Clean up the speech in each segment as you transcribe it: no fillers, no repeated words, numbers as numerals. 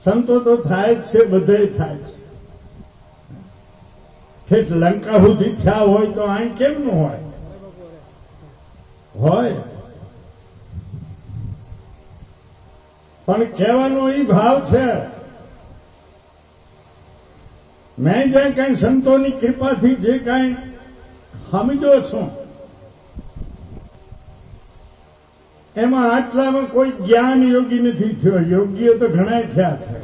સંતો તો થાય જ છે, બધે થાય છે. ઠેઠ લંકા સુધી થયા હોય તો અહીં કેમનું હોય? પણ કહેવાનો એ ભાવ છે, મેં જે કંઈ સંતોની કૃપાથી જે કંઈ સમજો છું એમાં આટલામાં કોઈ જ્ઞાન યોગી નથી થયો. યોગીઓ તો ઘણા થયા છે,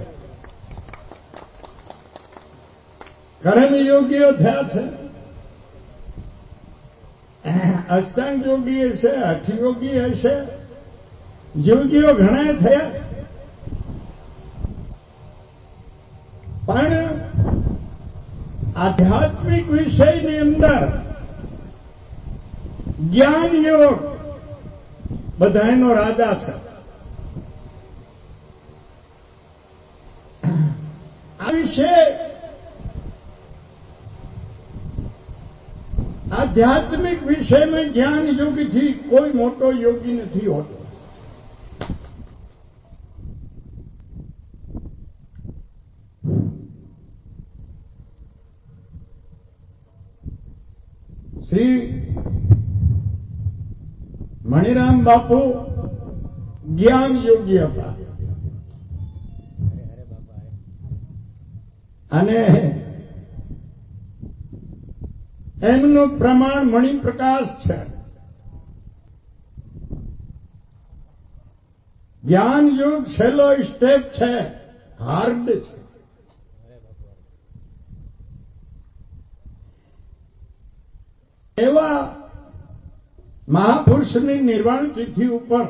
કર્મ યોગીઓ થયા છે, અષ્ટાંગ યોગી હશે, હઠ યોગી હશે, યોગીઓ ઘણા થયા છે. પણ આધ્યાત્મિક વિષયની અંદર જ્ઞાન યોગ બધાનો રાજા છે. આ વિશે આધ્યાત્મિક વિષયમાં જ્ઞાન યોગીથી કોઈ મોટો યોગી નથી હોતો. શ્રી મણિરામ બાપુ જ્ઞાન યોગી હતા અને એમનું પ્રમાણ મણિપ્રકાશ છે. જ્ઞાન યોગ છેલ્લો સ્ટેપ છે, હાર્ડ છે. એવા મહાપુરુષની નિર્વાણ તિથિ ઉપર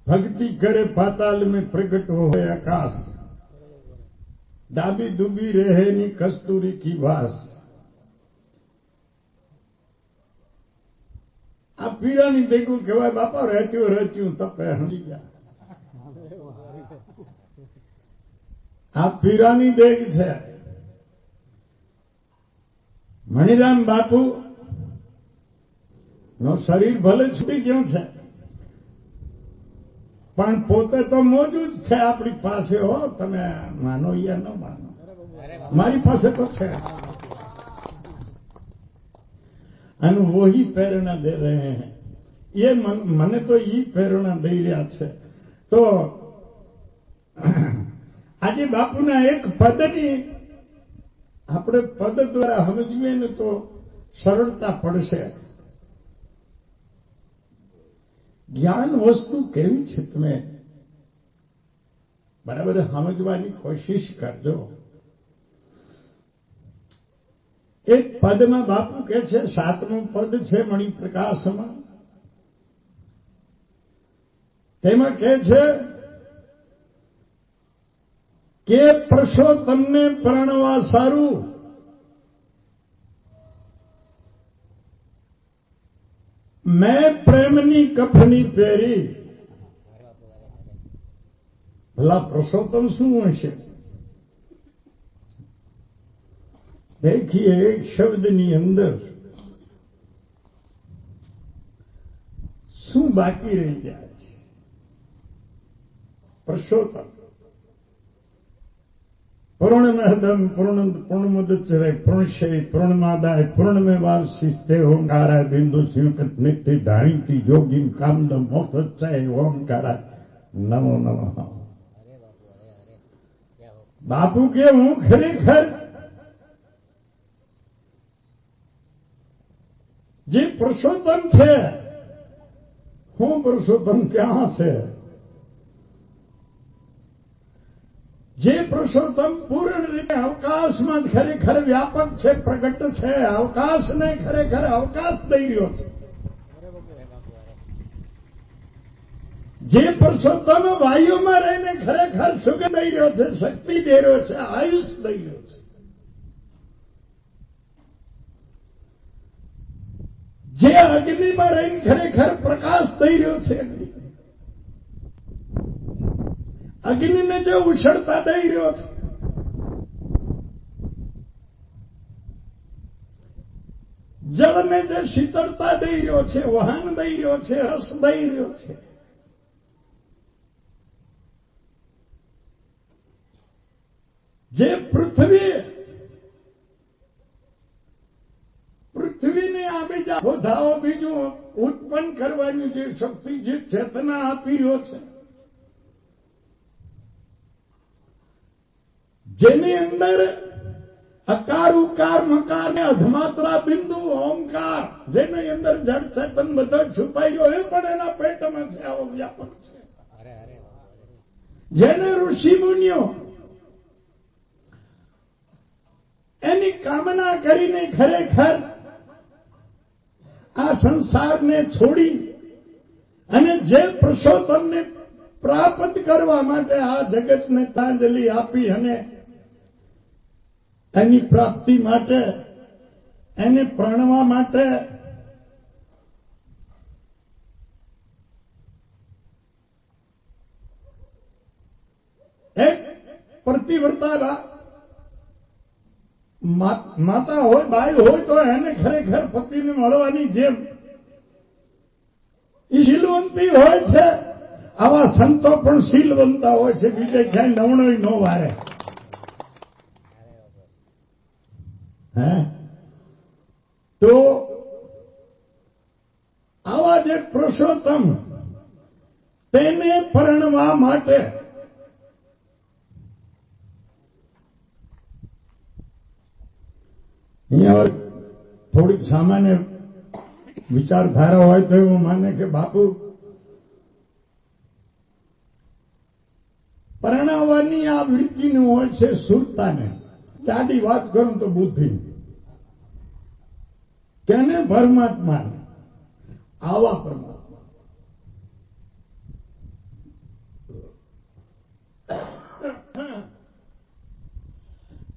ભક્તિ કરે પાતાલ में प्रगट હોય આકાશ, ડાબી ડૂબી રહેની કસ્તુરી કી વાસ. આ પીરાની દેખું કહેવાય. બાપા રહેત્યું તપે હણી ગયા. આ પીરાની દેગ છે. મણિરામ બાપુ નો શરીર ભલે છૂટી ગયું છે પણ પોતે તો મોજુદ છે આપણી પાસે. હો, તમે માનો યા ન માનો, મારી પાસે તો છે. અને વહી પ્રેરણા દે રહે હૈ. ये મને તો ઈ પ્રેરણા દઈ રહ્યા છે. તો આજે બાપુના એક પદની આપણે પદ દ્વારા સમજીએ ને તો સરળતા પડશે. જ્ઞાન વસ્તુ કેવી છે તમે બરાબર સમજવાની કોશિશ કરજો. એક પદમાં બાપુ કહે છે, 7મું પદ છે મણિપ્રકાશમાં, તેમાં કહે છે કે પુરુષોત્તમને પરણવા સારું મેં પ્રેમની કફની પહેરી. ભલા પુરુષોત્તમ શું હશે? દેખીએ એક શબ્દની અંદર શું બાકી રહી જાય છે? પુરુષોત્તમ. પૂર્ણમહદમ પૂર્ણમુદચ્યતે પૂર્ણશય પૂર્ણમાદાય પૂર્ણમેવાવશિષ્યતે ઓંકારાય બિંદુ સ્યુકત નિત્ય ધાણીતિ યોગીમ કામદમ મોક્ષચ્છય ઓંકારાય નમો નમઃ. બાપુ કે હું ખરેખર જે પુરુષોત્તમ છે, હું પુરુષોત્તમ ક્યાં છે? જે પુરુષોત્તમ પૂર્ણ રીતે અવકાશમાં ખરેખર વ્યાપક છે, પ્રગટ છે, અવકાશને ખરેખર અવકાશ દઈ રહ્યો છે. જે પુરુષોત્તમ વાયુમાં રહીને ખરેખર સુખ દઈ રહ્યો છે, શક્તિ દઈ રહ્યો છે, આયુષ દઈ રહ્યો છે. જે અગ્નિમાં રહીને ખરેખર પ્રકાશ દઈ રહ્યો છે, અગ્નિને જે ઉછળતા દઈ રહ્યો છે, જળને જે શીતળતા દઈ રહ્યો છે, વહાણ દઈ રહ્યો છે, રસ દઈ રહ્યો છે, જે પૃથ્વીને આ બીજા હોદ્દાઓ બીજું ઉત્પન્ન કરવાની જે શક્તિ, જે ચેતના આપી રહ્યો છે, જેની અંદર અકાર ઉકાર મકાર ને અધમાત્રા બિંદુ ઓમકાર, જેની અંદર જળ ચેતન બધા છુપાઈ ગયો, એ પણ એના પેટમાં છે, આવો વ્યાપક છે. જેને ઋષિ મુનિઓ એની કામના કરીને ખરેખર આ સંસારને છોડી અને જે પુરુષોત્તમને પ્રાપ્ત કરવા માટે આ જગતને તાંજલિ આપી અને એની પ્રાપ્તિ માટે, એને પ્રણવા માટે એક પ્રતિવ્રતા માતા હોય, બાઈ હોય તો એને ખરેખર પતિને મળવાની જેમ એ શીલવંતી હોય છે. આવા સંતો પણ શીલવંતા હોય છે, બીજે ક્યાંય નવણોય ન વારે. તો આવા જે પુરુષોત્તમ તેને પરણવા માટે અહીંયા થોડીક સામાન્ય વિચારધારા હોય તો એવું માને કે બાપુ પરણાવવાની આ વૃત્તિનું હોય છે સુરતાને. જાડી વાત કરું તો બુદ્ધિ કેને પરમાત્મા, આવા પરમાત્મા.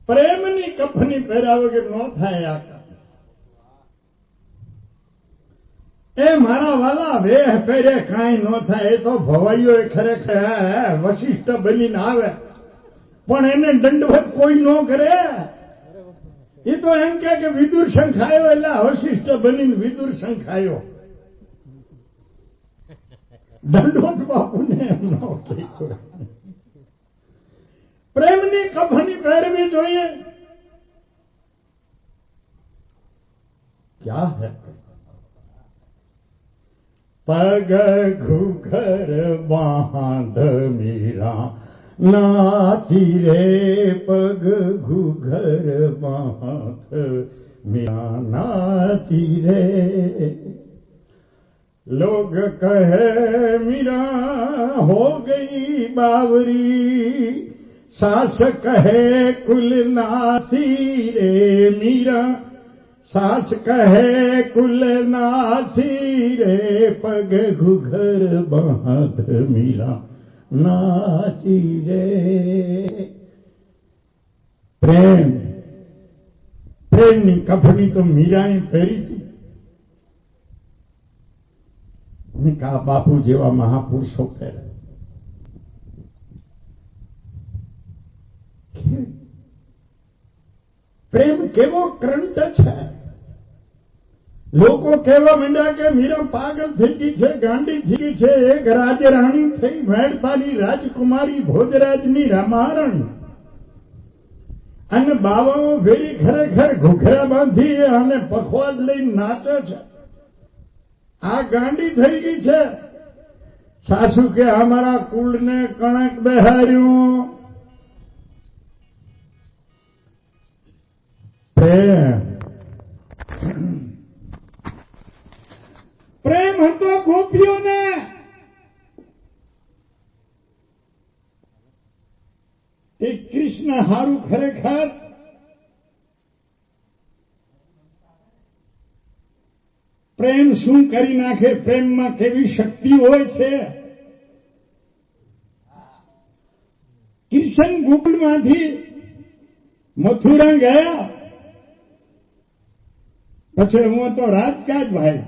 પ્રેમની કફની પહેર્યા વગર ન થાય. આ એ મારા વાલા વેહ પહેરે કાંઈ ન થાય. એ તો ભવાઈઓ ખરેખર વશિષ્ઠ બનીને આવે પણ એને દંડવત કોઈ ન કરે. એ તો એમ કે વિદુર શંખાયો એટલે વશિષ્ઠ બનીને વિદુર શંખાયો. દંડવત બાપુને એમ ન કહ્યું. પ્રેમની કફની પહેરવી જોઈએ. ક્યા હૈ પગ ઘુઘર બાંધ મીરા નાચી રે, પગ ઘુઘર બાંધ મીરા નાચી રે. लोग कहे मीरा हो गई बावरी, सास कहे कुल नासी रे मीरा, सास કહે કુલ નાસી રે, પગ ઘુઘર બાંધ મીરા નાચી રે. પ્રેમની કફની તો મીરાએ પહેરી હતી. કા બાપુ જેવા મહાપુરુષો પહેરે. પ્રેમ કેવો કરંટ છે. લોકો કહેવા માંડ્યા કે મીરા પાગલ થઈ ગઈ છે, ગાંડી થઈ ગઈ છે. એક રાજરાણી થઈ, મેળતાની રાજકુમારી ભોજરાજની રામારણ, અને બાવાઓ ભેરી ખરેખર ઘૂઘરા બાંધી અને પખવાજ લઈને નાચે છે. આ ગાંડી થઈ ગઈ છે. સાસુ કે અમારા કુળને કણક બેહાર્યું. પ્રેમ હતો ગોપીઓને. એ કૃષ્ણ હારું ખરેખર પ્રેમ શું કરી નાખે. પ્રેમમાં કેવી શક્તિ હોય છે. કૃષ્ણ ગોકુળમાંથી મથુરા ગયા પછી હું તો રાજકાજ ભાઈ,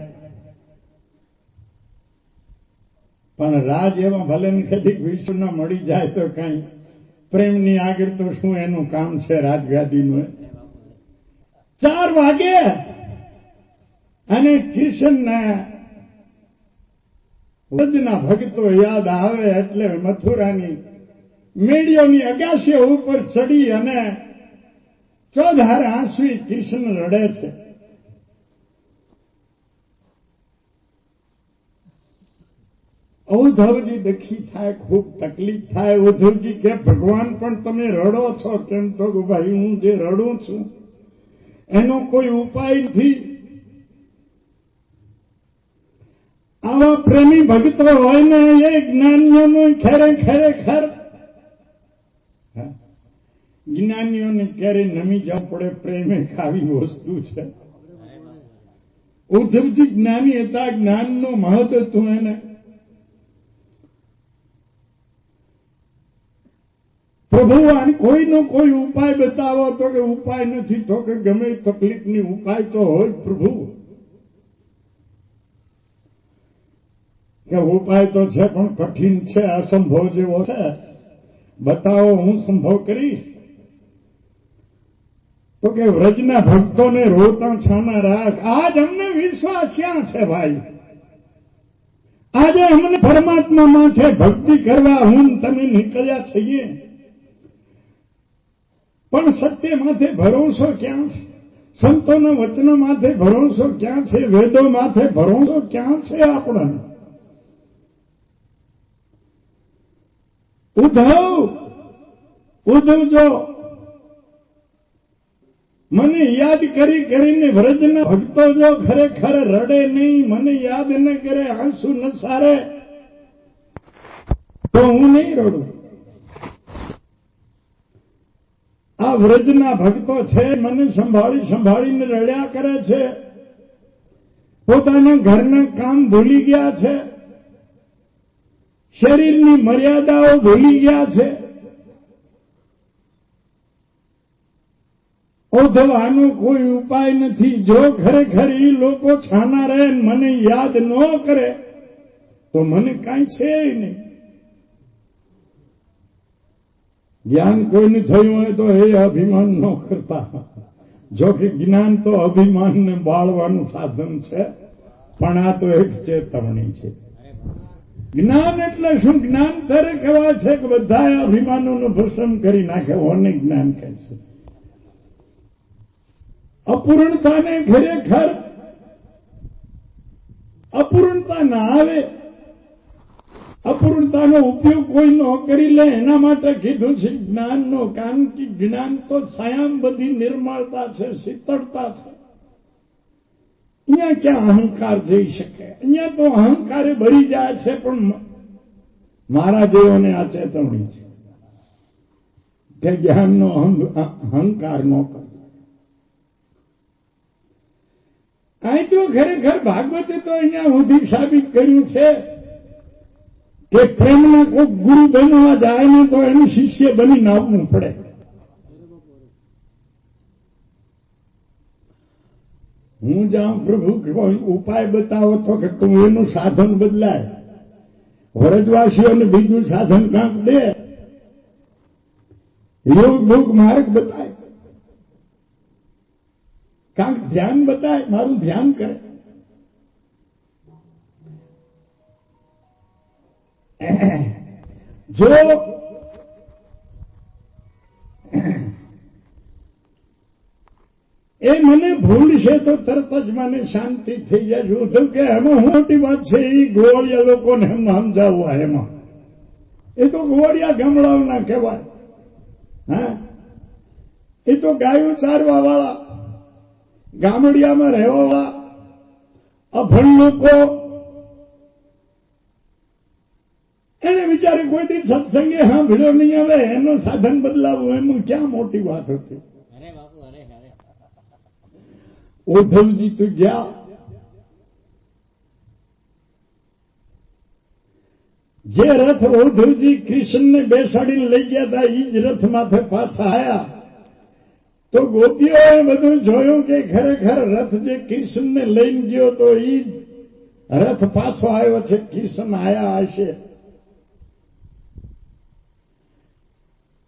પણ રાજ એવા ભલે કદી વિષ્ણુ મળી જાય તો કઈ પ્રેમની આગળ તો શું એનું કામ છે રાજગાદીનું. 4 વાગે અને કૃષ્ણના વ્રજના ભક્તો યાદ આવે એટલે મથુરાની મેળીઓની અગાશીઓ ઉપર ચડી અને ચોધાર આંસુએ કૃષ્ણ રડે છે. ઉદ્ધવજી દુઃખી થાય, ખૂબ તકલીફ થાય. ઉદ્ધવજી કે ભગવાન પણ તમે રડો છો કેમ? તો ભાઈ હું જે રડું છું એનો કોઈ ઉપાય નથી. આવા પ્રેમી ભક્તો હોય ને એ જ્ઞાનીઓનું ખરેખર જ્ઞાનીઓને ક્યારે નમી જવું પડે. પ્રેમ એક આવી વસ્તુ છે. ઉદ્ધવજી જ્ઞાની હતા, જ્ઞાનનું મહત્વ હતું એને. પ્રભુ કોઈનો કોઈ ઉપાય બતાવો તો કે ઉપાય નથી, તો કે ગમે તકલીફની ઉપાય તો હોય પ્રભુ. કે ઉપાય તો છે પણ કઠિન છે, અસંભવ જેવો છે. બતાવો, હું સંભવ કરીશ. તો કે વ્રજના ભક્તોને રોતા છાના રાખ. આજ અમને વિશ્વાસ ક્યાં છે ભાઈ? આજે અમને પરમાત્મા માટે ભક્તિ કરવા હું તમે નીકળ્યા છીએ, પણ સત્ય માથે ભરોસો ક્યાં છે? સંતોના વચન માથે ભરોસો ક્યાં છે? વેદો માથે ભરોસો ક્યાં છે આપણને? ઉદ્ધવ જો મને યાદ કરીને વ્રજના ભક્તો જો ખરેખર રડે નહીં, મને યાદ ન કરે, આંસુ ન સારે, તો હું નહીં રડું. આ વ્રજના ભક્તો છે, મને સંભાળીને રડ્યા કરે છે. પોતાના ઘરના કામ ભૂલી ગયા છે, શરીરની મર્યાદાઓ ભૂલી ગયા છે. ઉદ્ધવ આનો કોઈ ઉપાય નથી. જો ખરેખર એ લોકો છાના રહે મને યાદ ન કરે તો મને કાંઈ છે નહીં. જ્ઞાન કોઈને થયું હોય તો એ અભિમાન ન કરતા. જો કે જ્ઞાન તો અભિમાનને બાળવાનું સાધન છે, પણ આ તો એક ચેતવણી છે. જ્ઞાન એટલે શું? જ્ઞાન ત્યારે કહેવાય છે કે બધા અભિમાનોનું ભસ્મ કરી નાખે, ઓને જ્ઞાન કહે છે. અપૂર્ણતાને ખરેખર અપૂર્ણતા ના આવે, અપૂર્ણતાનો ઉપયોગ કોઈ ન કરી લે, એના માટે કીધું છે જ્ઞાનનો. કારણ કે જ્ઞાન તો સ્વયં બધી નિર્મળતા છે, શીતળતા છે. અહીંયા ક્યાં અહંકાર જઈ શકે? અહીંયા તો અહંકારે ભરી જાય છે. પણ મારા જેઓને આ ચેતવણી છે કે જ્ઞાનનો અહંકાર ન કરવો. અહીં તો ખરેખર ભાગવતે તો અહીંયા સુધી સાબિત કર્યું છે કે પ્રેમના કોઈ ગુરુ બનવા જાય ને તો એનું શિષ્ય બનીને આવવું પડે. હું જાઉં પ્રભુ કોઈ ઉપાય બતાવો તો કે તું એનું સાધન બદલાય. વ્રજવાસીઓને બીજું સાધન કાંક દે, યોગ ભોગ માર્ગ બતાય, કાંક ધ્યાન બતાય, મારું ધ્યાન કરે. જો એ મને ભૂલશે તો તરત જ મને શાંતિ થઈ જાય. ઉદ્ધવ કે એમાં મોટી વાત છે, એ ગોળિયા લોકોને સમજાવવા. એમાં એ તો ગોળિયા ગામડાઓના કહેવાય. હા, એ તો ગાયો ચારવા વાળા, ગામડિયામાં રહેવા વાળા અભણ લોકો. એને વિચારે કોઈ દી સત્સંગે સાંભળ્યો નહીં, હવે એનું સાધન બદલાવવું એમાં ક્યાં મોટી વાત હતી. ઉદ્ધવજી તો ગયા. જે રથ ઉદ્ધવજી કૃષ્ણને બેસાડીને લઈ ગયા હતા એ જ રથ માથે પાછા આવ્યા તો ગોપીઓએ બધું જોયું કે ખરેખર રથ જે કૃષ્ણને લઈને ગયો તો એ રથ પાછો આવ્યો છે, કૃષ્ણ આયા હશે.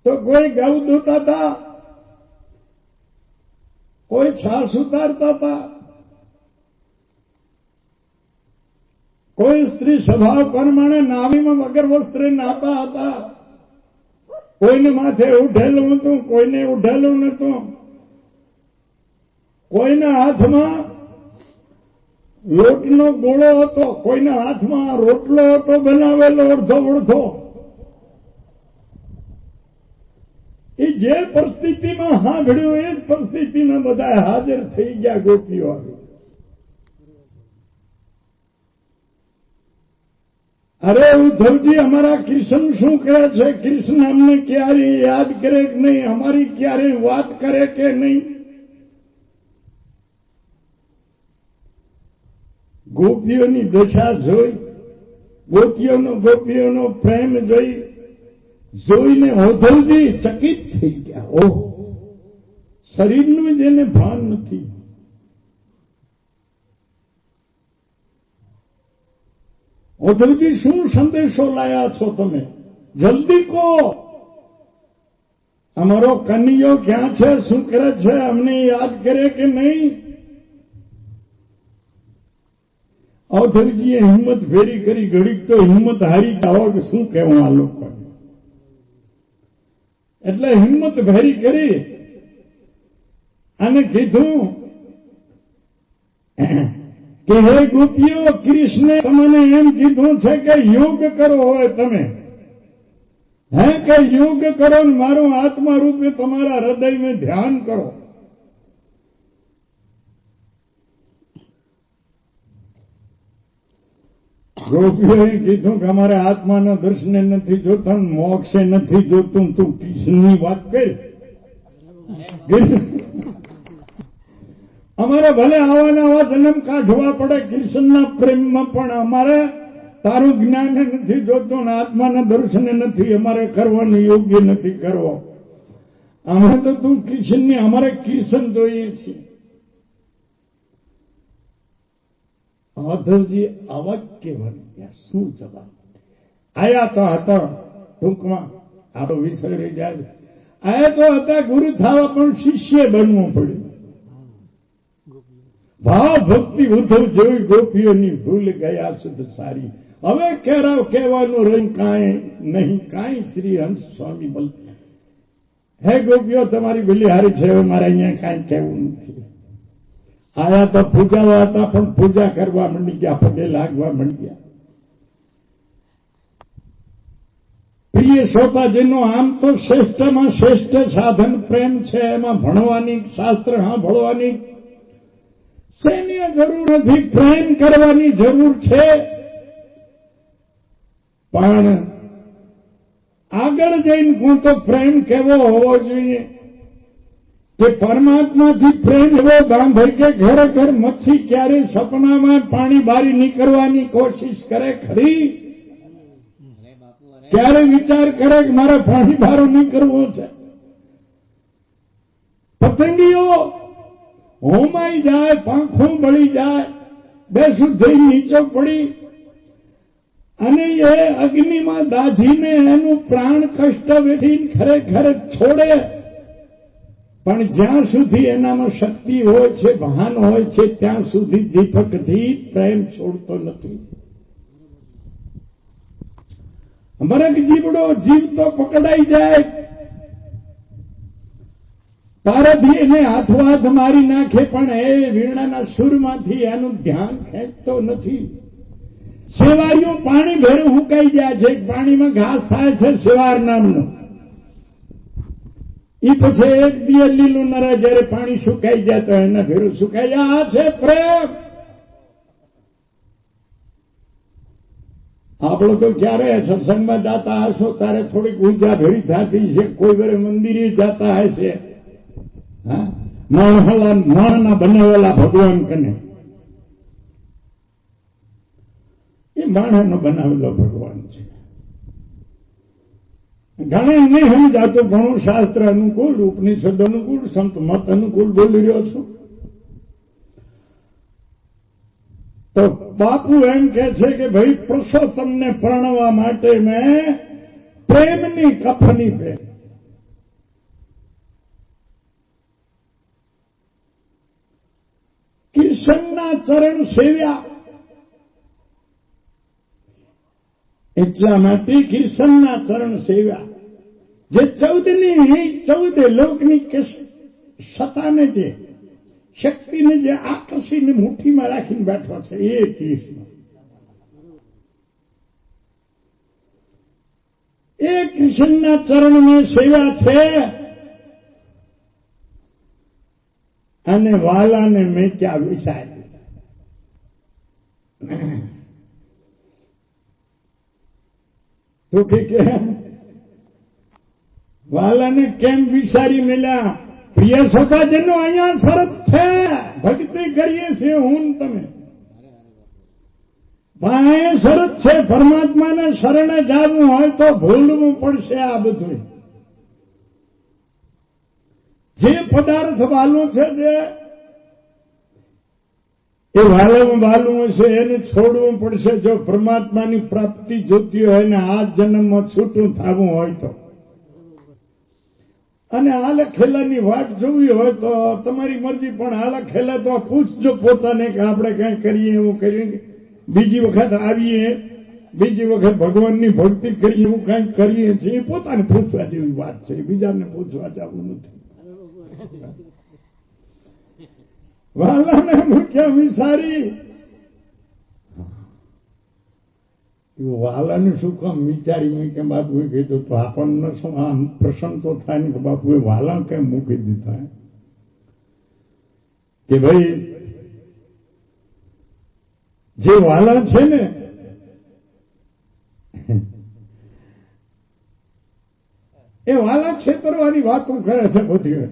તો કોઈ ગૌ દોતા હતા, કોઈ છાસ ઉતારતા હતા, કોઈ સ્ત્રી સ્વભાવ પ્રમાણે નાવીમાં વગર વસ્ત્રે નાતા હતા. કોઈને માથે ઉઠેલું હતું, કોઈને ઉઠેલું નતું. કોઈના હાથમાં લોટનો ગોળો હતો, કોઈના હાથમાં રોટલો હતો બનાવેલો અડધો અડધો. એ જે પરિસ્થિતિમાં સાંભળ્યું એ જ પરિસ્થિતિમાં બધા હાજર થઈ ગયા. ગોપીઓ આવી. અરે ઉદ્ધવજી, અમારા કૃષ્ણ શું કરે છે? કૃષ્ણ અમને ક્યારે યાદ કરે કે નહીં? અમારી ક્યારે વાત કરે કે નહીં? ગોપીઓની દશા જોઈ, ગોપીઓનો પ્રેમ જોઈને ઉદ્ધવજી ચકિત થઈ ગયા. ઓહ, શરીરનું જેને ભાન નથી. ઉદ્ધવજી, શું સંદેશો લાયા છો તમે? જલ્દી કહો. અમારો કનૈયો ક્યાં છે? શું કરે છે? અમને યાદ કરે કે નહીં? ઉદ્ધવજીએ હિંમત ભેરી કરી. ઘડીક તો હિંમત હારી ગયા કે શું કહેવું આ લોકોને. એટલે હિંમત ભેરી કરી અને કીધું કે હે ગોપીઓ, કૃષ્ણે તમને એમ કીધું છે કે યોગ કરો. હોય તમે કે યોગ કરો ને મારું આત્મા રૂપે તમારા હૃદયમાં ધ્યાન કરો. ગોપીઓએ કીધું કે અમારે આત્માના દર્શને નથી જોતા, મોક્ષે નથી જોતું. તું કૃષ્ણની વાત કરી. અમારે ભલે આવા જન્મ કાઢવા પડે કૃષ્ણના પ્રેમમાં, પણ અમારે તારું જ્ઞાન નથી જોતું ને આત્માના દર્શને નથી અમારે કરવાનું, યોગ્ય નથી કરવો. અમે તો તું કૃષ્ણની, અમારે કૃષ્ણ જોઈએ છીએ. ઉદ્ધવજી અવાજ કેવા શું જવાબ આયા તો હતા? ટૂંકમાં આપણો વિષય રહી જાય. આયા તો હતા ગુરુ થવા, પણ શિષ્ય બનવું પડ્યું. ભાવ ભક્તિ ઉદ્ધવ જેવી ગોપીઓની ભૂલ ગયા શુદ્ધ સારી. હવે કહેવાનું રહ્યું કાંઈ નહીં, કાંઈ. શ્રી હંસ સ્વામી બોલ, હે ગોપીઓ, તમારી ભૂલી હારી છે, હવે મારે અહીંયા કાંઈ કહેવું નથી. આયા તો પૂજાવા હતા, પણ પૂજા કરવા માંડી ગયા, પગે લાગવા માંડી ગયા. પ્રિય શ્રોતાજીનો, આમ તો શ્રેષ્ઠમાં શ્રેષ્ઠ સાધન પ્રેમ છે. એમાં ભણવાની, શાસ્ત્ર સાંભળવાની શેની જરૂર નથી, પ્રેમ કરવાની જરૂર છે. પણ આગળ જઈને હું તો પ્રેમ કેવો હોવો જોઈએ કે પરમાત્માથી પ્રેમ એવો બાંધે કે ખરેખર મચ્છી ક્યારે સપનામાં પાણી બારી નીકળવાની કોશિશ કરે ખરી? ક્યારે વિચાર કરે કે મારે પાણી બારો નીકળવો છે? પતંગીઓ હોમાઈ જાય, પાંખું બળી જાય, બેસું થઈ નીચે પડી અને એ અગ્નિમાં દાઝીને એનું પ્રાણ કષ્ટ વેઠીને ખરેખર છોડે. પણ જ્યાં સુધી એનામાં શક્તિ હોય છે, ભાન હોય છે, ત્યાં સુધી દીપકથી પ્રેમ છોડતો નથી. મરક જીવડો જીવતો પકડાઈ જાય, તારાથી એને હાથવાથ મારી નાખે, પણ એ વીણાના સૂરમાંથી એનું ધ્યાન ખેંચતો નથી. સેવારીઓ પાણી ભેરું હુકાઈ જાય છે, પાણીમાં ઘાસ થાય છે સેવાર નામનું. એ પછી એક બે લીલું નરે, જયારે પાણી સુકાઈ જાય તો એના ભેરું સુકાઈ જાય. આ છે પ્રેમ. આપણે તો ક્યારે સત્સંગમાં જતા હશો ત્યારે થોડીક ઊર્જા ભેળી થતી છે. કોઈ વાર મંદિરે જતા હશે, માણના બનાવેલા ભગવાન કને, એ માણસનો બનાવેલો ભગવાન છે. ઘણા નહીં સમજાતું, ઘણું શાસ્ત્ર અનુકૂળ, ઉપનિષદ અનુકૂળ, સંત મત અનુકૂળ બોલી રહ્યો છું. તો બાપુ એમ કે છે કે ભાઈ, પુરુષોત્તમને પરણવા માટે મેં પ્રેમની કફની પહેરી. કૃષ્ણના ચરણ સેવ્યા, એટલા માટે કૃષ્ણના ચરણ સેવા જે 14 લોકની સત્તાને જે શક્તિને જે આકર્ષીને મુઠ્ઠીમાં રાખીને બેઠો છે એ કૃષ્ણ. એ કૃષ્ણના ચરણની સેવા છે. અને વાલાને મેં ક્યાં વિસારી. તો કે વાલાને કેમ વિસારી મેલ્યા? પ્રિય સભાજનો અહીંયા શરત છે, ભક્તિ કરીએ છીએ હું તમે. પણ શરત છે, પરમાત્માને શરણે જવું હોય તો ભૂલવું પડશે. આ બધું જે પદાર્થ વાલું છે, જે એ વાલામાં વાલું હશે એને છોડવું પડશે. જો પરમાત્માની પ્રાપ્તિ જોતી હોય ને આ જન્મમાં છૂટું થવું હોય તો, અને આ લખેલાની વાટ જોવી હોય તો તમારી મરજી. પણ આ લખેલા તો પૂછજો પોતાને કે આપણે કઈ કરીએ એવું કરીએ, બીજી વખત આવીએ, બીજી વખત ભગવાનની ભક્તિ કરીએ, એવું કઈ કરીએ છીએ, પોતાને પૂછવા જેવી વાત છે. બીજાને પૂછવા જવું નથી. વાલાને મૂક્યા વિસારી. વાલાને શું કામ વિચારી મૂકે? બાપુએ કીધું તો આપણને શું આમ પ્રસન્ન તો થાય ને કે બાપુએ વાલા કેમ મૂકી દીધા? કે ભાઈ જે વાલા છે ને એ વાલા છેતરવાની વાતો કરે છે બધી.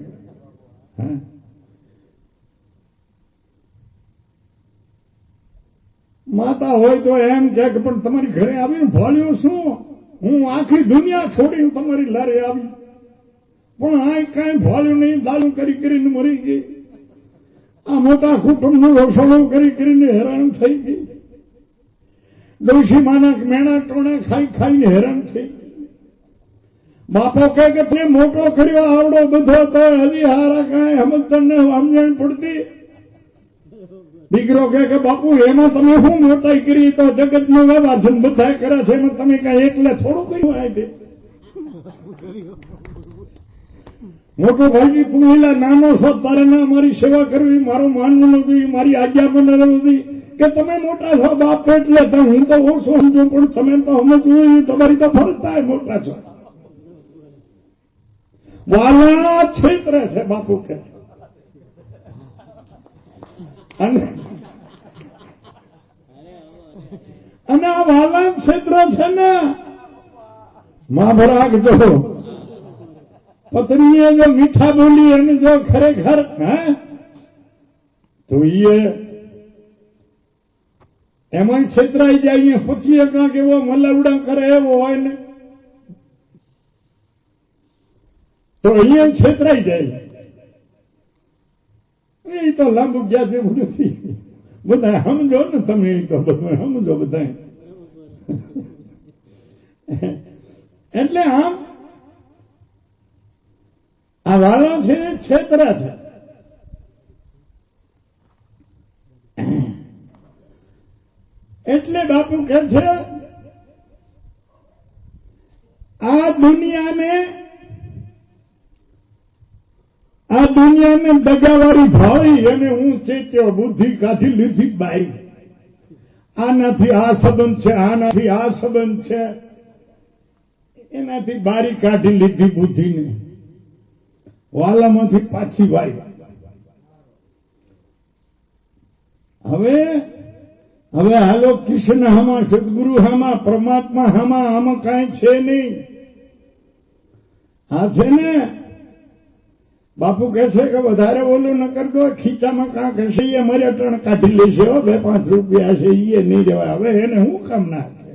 માતા હોય તો એમ કે પણ તમારી ઘરે આવીને ભોળ્યું શું? હું આખી દુનિયા છોડીને તમારી લારે આવી, પણ આ કઈ ભોળ્યું નહીં. દારૂ કરી કરીને મરી ગઈ. આ મોટા કુટુંબનું રસોડો કરી કરીને હેરાન થઈ ગઈ. ડોશી માના મેણા ટોણા ખાઈ ખાઈને હેરાન થઈ ગઈ. બાપો કહે કે તે મોટો કર્યો આવડો બધો તો હજી હારા કાંઈ સમજતને સમજણ પડતી. દીકરો કહે કે બાપુ એમાં તમે શું મોટાઈ કરી? તો જગતનો વ્યવહાર છે, બધા કરે છે, એમાં તમે કઈ એકલે થોડું કર્યું? આ મોટો ભાઈ તું એલા નાનો છો, તારે ના મારી સેવા કરવી, મારું માનવું નથી, મારી આજ્ઞા પણ નથી. કે તમે મોટા છો બાપ એટલે હું તો ઓછો સમજો, પણ તમે તો સમજવું તમારી તો ફરજ થાય. મોટા છો વાલા છેતરે છે બાપુ કે. અને આ વાલા ક્ષેત્ર છે ને મહાભરાગ જો પત્નીએ જો મીઠા બોલી અને જો ખરેખર તો એમાં છેતરાઈ જાય. પતિએ કાંક એવો મલાવડા કરે એવો હોય ને તો અહીંયા છેતરાઈ જાય. એ તો લાંબુ ગયા જેવું નથી. બધા સમજો ને તમે, તો બધું સમજો બધા. એટલે આમ આ વાલા છે છેતરા છે. એટલે બાપુ કહે છે આ દુનિયાને દગાવાળી ભાવી અને હું ચેત્યો, બુદ્ધિ કાઢી લીધી બાઈ. આનાથી આ સંબંધ છે, આનાથી આ સંબંધ છે, એનાથી બારી કાઢી લીધી બુદ્ધિને. વાલામાંથી પાછી વારી. હવે હાલો કૃષ્ણ હામાં, સદગુરુ હામાં, પરમાત્મા હામાં, આમાં કાંઈ છે નહીં. આ છે ને બાપુ કહે છે કે વધારે ઓલું ન કરતો, ખીચામાં કાંક હશે એ મારે અટણ કાઢી લેશે, 2-5 રૂપિયા છે એ નહીં રહેવાય. હવે એને હું કામ નાખે?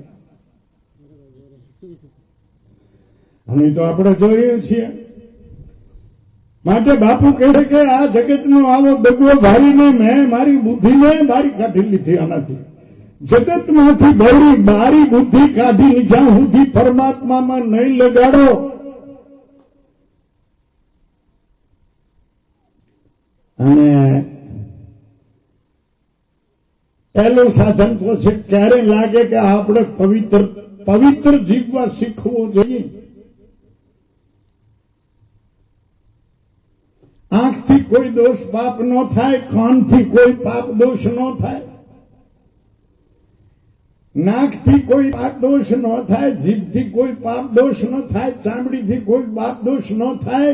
અમે તો આપણે જોઈએ છીએ. માટે બાપુ કહે છે કે આ જગતનો આવો દગો ભારીને મેં મારી બુદ્ધિને બારી કાઢી લીધી. આનાથી જગતમાંથી બારી બુદ્ધિ કાઢીને જ્યાં સુધી પરમાત્મામાં નહીં લગાડો અને પહેલું સાધન તો છે ક્યારે લાગે કે આપણે પવિત્ર પવિત્ર જીવવા શીખવું જોઈએ. આંખથી કોઈ દોષ પાપ ન થાય, કાનથી કોઈ પાપ દોષ ન થાય, નાકથી કોઈ પાપ દોષ ન થાય, જીભથી કોઈ પાપ દોષ ન થાય, ચામડીથી કોઈ પાપ દોષ ન થાય,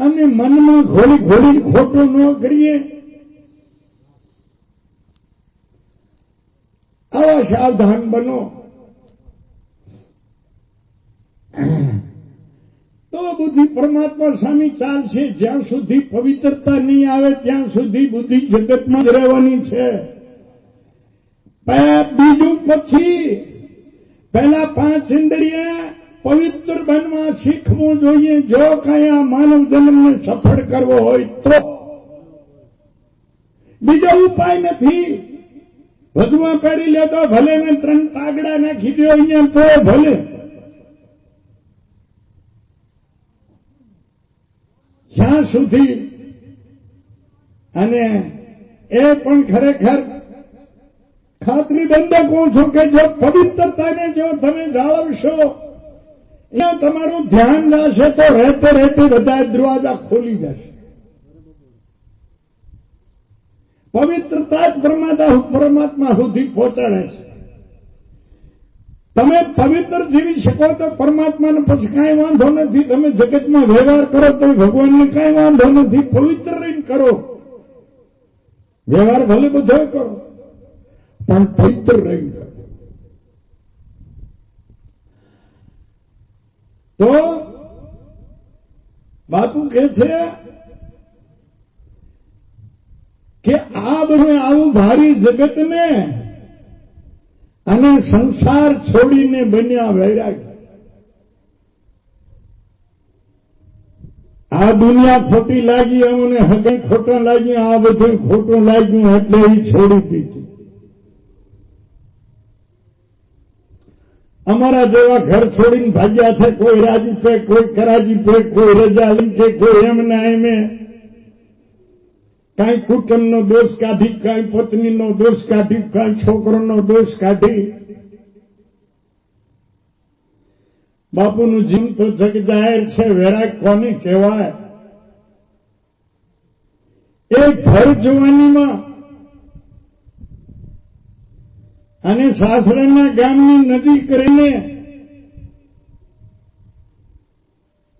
અને મનમાં ઘોડી ઘોડી ખોટું ન કરીએ. આવા સાવધાન બનો તો બુદ્ધિ પરમાત્મા સામે ચાલશે. જ્યાં સુધી પવિત્રતા નહીં આવે ત્યાં સુધી બુદ્ધિ જગતમાં જ રહેવાની છે. બીજું પછી પહેલા 5 ઇન્દ્રિય પવિત્ર બનવા શીખવું જોઈએ. જો કઈ આ માનવ જન્મને સફળ કરવો હોય તો બીજો ઉપાય નથી. વધુમાં પહેરી લે તો ભલે ને 3 તાગડા નાખી દો અહીંયા તો ભલે. જ્યાં સુધી અને એ પણ ખરેખર ખાતરી બંધ કહું છું કે જો પવિત્રતાને જો તમે જાળવશો ત્યાં તમારું ધ્યાન જશે તો રહેતે રહેતે બધા દરવાજા ખોલી જશે. પવિત્રતા જ પરમાત્મા સુધી પહોંચાડે છે. તમે પવિત્ર જીવી શકો તો પરમાત્માને પછી કાંઈ વાંધો નથી. તમે જગતમાં વ્યવહાર કરો તો ભગવાનને કાંઈ વાંધો નથી. પવિત્ર રહીને કરો. વ્યવહાર ભલે બધો કરો પણ પવિત્ર રહીને કરો. તો બાપુ કહે છે કે આ બધું આવું ભારી જગતને અને સંસાર છોડીને બન્યા વૈરાગ્ય. આ દુનિયા ખોટી લાગી, અમને હકઈ ખોટા લાગ્યું, આ બધું ખોટું લાગ્યું એટલે એ છોડી દીધું. અમારા જેવા ઘર છોડીને ભાગ્યા છે. કોઈ રાજીપે, કોઈ કરાજીપે, કોઈ રજા લઈ કે કોઈ એમને એમે કાંઈ કુટુંબનો દોષ કાઢી, કાંઈ પત્નીનો દોષ કાઢી, કાંઈ છોકરોનો દોષ કાઢી. બાપુનું જીવ તો જગ જાહેર છે. વૈરાગ કોને કહેવાય? એ ઘર જોવાનીમાં અને સાસરાના ગામની નજીક રહીને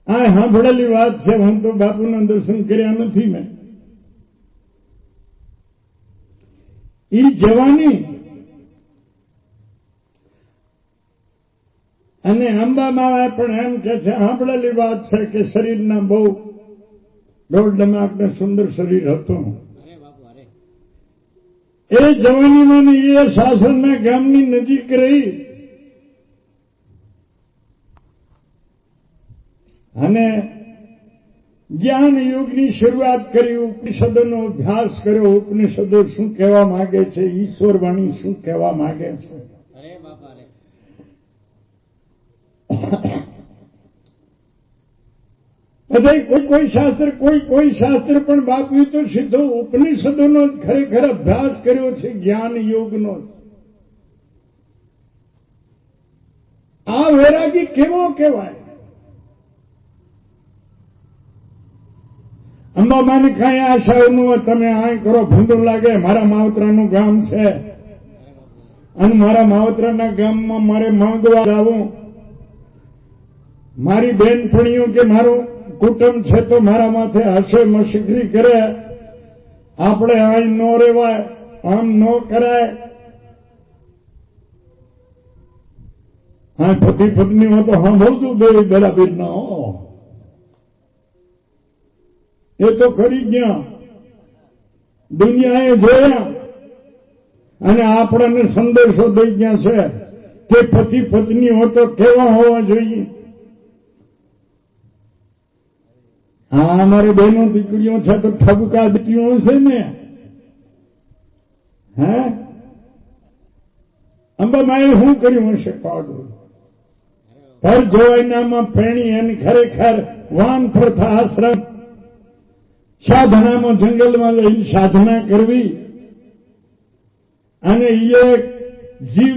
આ સાંભળેલી વાત છે. હું તો બાપુના દર્શન કર્યા નથી મેં. ઈ જવાની અને અંબામાં પણ એમ કે છે, સાંભળેલી વાત છે કે શરીરના બહુ દોડધમાકને સુંદર શરીર હતું. એ જવાનીમાં એ સાસરના ગામની નજીક રહી અને જ્ઞાન યોગની શરૂઆત કરી. ઉપનિષદોનો અભ્યાસ કર્યો. ઉપનિષદો શું કહેવા માંગે છે, ઈશ્વર વાણી શું કહેવા માંગે છે. બધા કોઈ શાસ્ત્ર કોઈ શાસ્ત્ર પણ બાપુ તો સીધો ઉપનિષદોનો જ ખરેખર અભ્યાસ કર્યો છે, જ્ઞાન યોગનો. આ વૈરાગી કેવો કહેવાય? અંબામાની કાંઈ આશા નું તમે આ કરો, ભૂંડું લાગે. મારા માવતરાનું ગામ છે અને મારા માવતરાના ગામમાં મારે માંગવા જાવું. મારી બેનપણીઓ કે મારું કુટુંબ છે તો મારા માથે હસે મશકરી કરે. આપણે અહીં ન રેવાય, આમ ન કરાય. હા, પતિ પત્નીમાં તો સાંભળતું બે બરાબર ના હો. એ તો કરી ગયા, દુનિયાએ જોયા અને આપણને સંદેશો દઈ ગયા છે કે પતિ પત્નીઓ તો કેવા હોવા જોઈએ. હા, અમારી બહેનો દીકરીઓ છે તો ઠબકા દીકરીઓ છે ને. હે, અંબામાએ શું કર્યું હશે? પાડું પર જોવાયનામાં પેણી એની ખરેખર વાન પ્રથા આશ્રમ સાધનામાં જંગલમાં લઈને સાધના કરવી અને એ જીવ